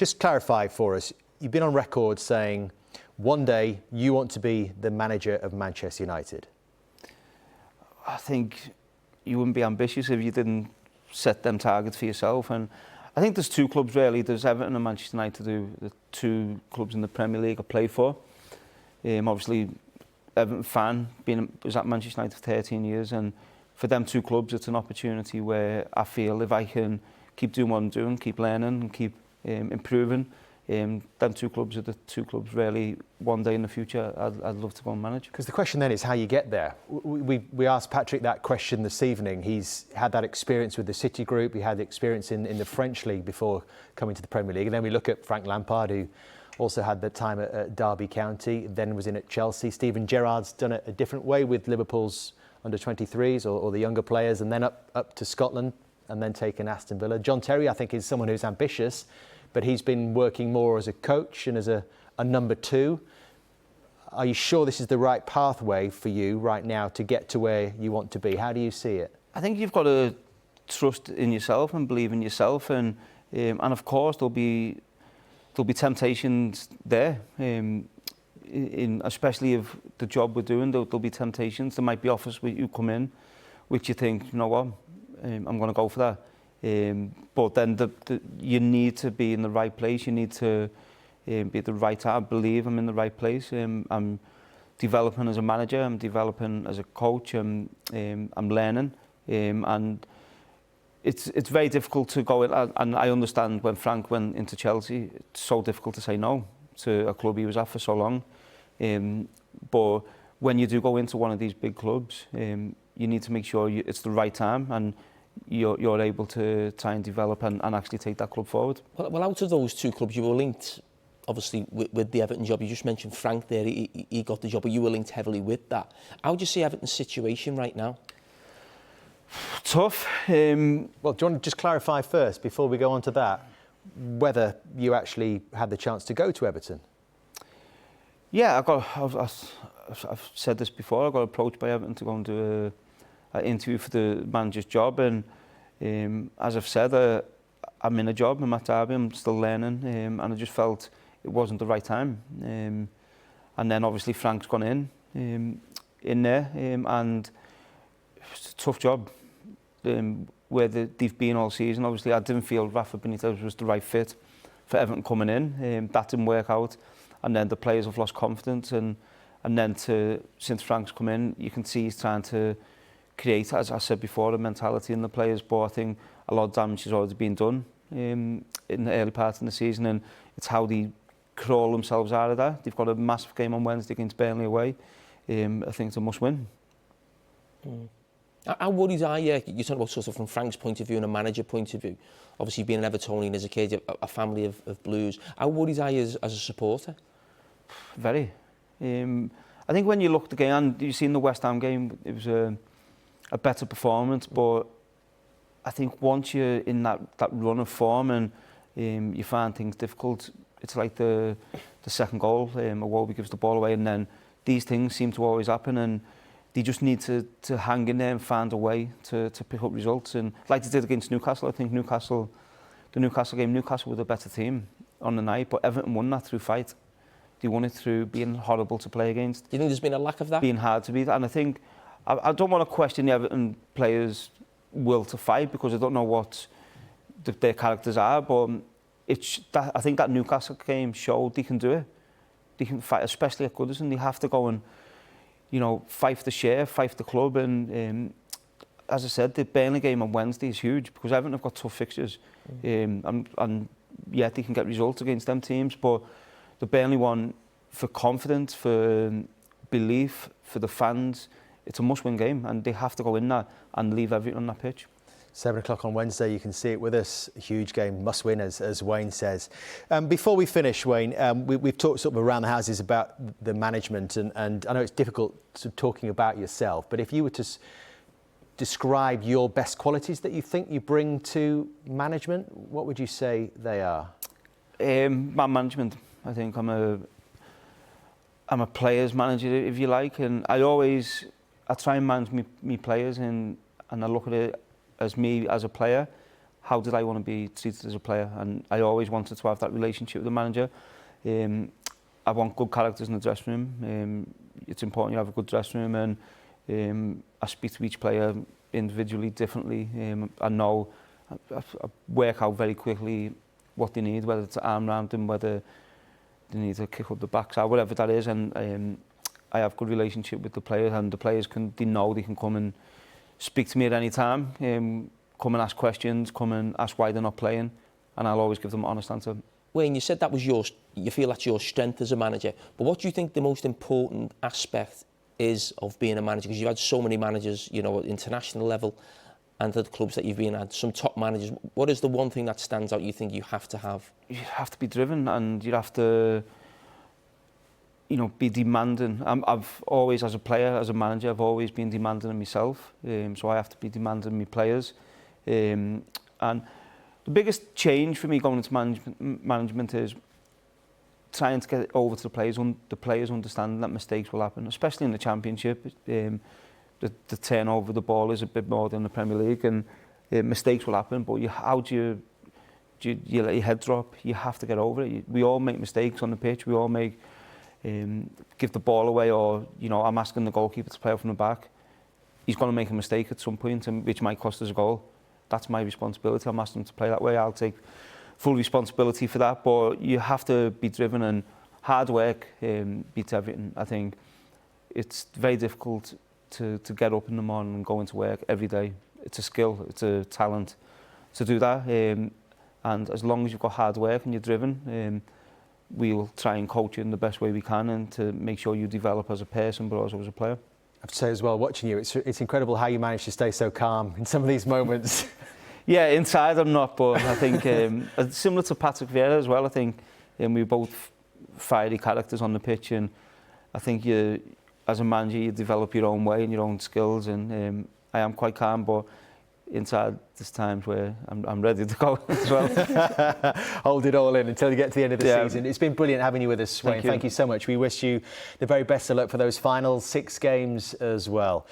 Just clarify for us, you've been on record saying one day you want to be the manager of Manchester United. I think you wouldn't be ambitious if you didn't set them targets for yourself. And I think there's two clubs really. There's Everton and Manchester United, the two clubs in the Premier League I play for. Obviously, Everton fan, was at Manchester United for 13 years, and for them two clubs, it's an opportunity where I feel if I can keep doing what I'm doing, keep learning, and keep improving, them two clubs are the two clubs really one day in the future I'd love to go and manage. Because the question then is how you get there. We asked Patrick that question this evening. He's had that experience with the City Group, he had the experience in the French League before coming to the Premier League, and then we look at Frank Lampard, who also had the time at Derby County, then was in at Chelsea. Steven Gerrard's done it a different way with Liverpool's under-23s or the younger players, and then up to Scotland and then taken Aston Villa. John Terry, I think, is someone who's ambitious, but he's been working more as a coach and as a number two. Are you sure this is the right pathway for you right now to get to where you want to be? How do you see it? I think you've got to trust in yourself and believe in yourself, and of course there'll be temptations there. Especially if the job we're doing, there'll be temptations. There might be offers where you come in, which you think, you know what, I'm going to go for that. But then you need to be in the right place. You need to be at the right time. I believe I'm in the right place. I'm developing as a manager. I'm developing as a coach. I'm learning, and it's very difficult to go in. And I understand when Frank went into Chelsea, it's so difficult to say no to a club he was at for so long. But when you do go into one of these big clubs, you need to make sure it's the right time and you're able to try and develop and actually take that club forward. Well, out of those two clubs, you were linked, obviously, with the Everton job. You just mentioned Frank there, he got the job, but you were linked heavily with that. How do you see Everton's situation right now? Tough. Well, do you want to just clarify first, before we go on to that, whether you actually had the chance to go to Everton? Yeah, I've said this before, I got approached by Everton to go and do an interview for the manager's job, and as I've said, I'm in a job, I'm at Derby, I'm still learning, and I just felt it wasn't the right time. And then obviously Frank's gone in there, and it's a tough job. Where they've been all season. Obviously, I didn't feel Rafa Benitez was the right fit for Everton coming in. That didn't work out, and then the players have lost confidence. And then since Frank's come in, you can see he's trying to create, as I said before, a mentality in the players. But I think a lot of damage has already been done in the early part of the season, and it's how they crawl themselves out of that. They've got a massive game on Wednesday against Burnley away. I think it's a must-win. How worried are you? You're talking about sort of from Frank's point of view and a manager point of view. Obviously, being an Evertonian as a kid, a family of Blues. How worried are you as a supporter? Very. I think when you looked again, you've seen the West Ham game, it was a better performance, but I think once you're in that run of form and you find things difficult, it's like the second goal, Iwobi gives the ball away, and then these things seem to always happen, and they just need to hang in there and find a way to pick up results. And like they did against Newcastle, I think the Newcastle game, Newcastle were the better team on the night, but Everton won that through fight. They won it through being horrible to play against. Do you think there's been a lack of that? Being hard to beat. And I think, I don't want to question the Everton players' will to fight, because I don't know what their characters are, but I think that Newcastle game showed they can do it. They can fight, especially at Goodison. They have to go and, fight for the share, fight for the club. And as I said, the Burnley game on Wednesday is huge, because Everton have got tough fixtures. And yet they can get results against them teams. But the Burnley one, for confidence, for belief, for the fans, it's a must-win game, and they have to go in there and leave everything on that pitch. 7 o'clock on Wednesday, you can see it with us. A huge game, must win, as Wayne says. Before we finish, Wayne, we've talked sort of around the houses about the management, and I know it's difficult talking about yourself, but if you were to describe your best qualities that you think you bring to management, what would you say they are? Man management. I think I'm a players manager, if you like, and I try and manage me players, and I look at it as me as a player, how did I want to be treated as a player? And I always wanted to have that relationship with the manager. I want good characters in the dressing room. It's important you have a good dressing room, and I speak to each player individually differently. I know I work out very quickly what they need, whether it's an arm round them, whether they need to kick up the backside, whatever that is. And I have good relationship with the players, and the players they know they can come and speak to me at any time, come and ask questions, come and ask why they're not playing, and I'll always give them an honest answer. Wayne, you said that was you feel that's your strength as a manager, but what do you think the most important aspect is of being a manager? Because you've had so many managers, you know, at international level and at the clubs that you've been at, some top managers. What is the one thing that stands out you think you have to have? You have to be driven, and you have to, you know, be demanding. I've always, as a player, as a manager, I've always been demanding of myself. So I have to be demanding of my players. And the biggest change for me going into management is trying to get it over to the players understanding that mistakes will happen, especially in the Championship. The turnover of the ball is a bit more than the Premier League, and mistakes will happen, but how do you let your head drop? You have to get over it. We all make mistakes on the pitch. We all give the ball away, or, you know, I'm asking the goalkeeper to play out from the back. He's going to make a mistake at some point, which might cost us a goal. That's my responsibility. I'm asking him to play that way. I'll take full responsibility for that. But you have to be driven, and hard work beats everything. I think it's very difficult to get up in the morning and go into work every day. It's a skill, it's a talent to do that. And as long as you've got hard work and you're driven, we'll try and coach you in the best way we can, and to make sure you develop as a person but also as a player. I have to say as well, watching you, it's incredible how you manage to stay so calm in some of these moments. Yeah, inside I'm not, but I think similar to Patrick Vieira as well. I think we're both fiery characters on the pitch, and I think as a manager you develop your own way and your own skills, and I am quite calm, but inside there's times where I'm ready to go as well. Hold it all in until you get to the end of the season. It's been brilliant having you with us, Wayne. Thank you so much. We wish you the very best of luck for those final 6 games as well.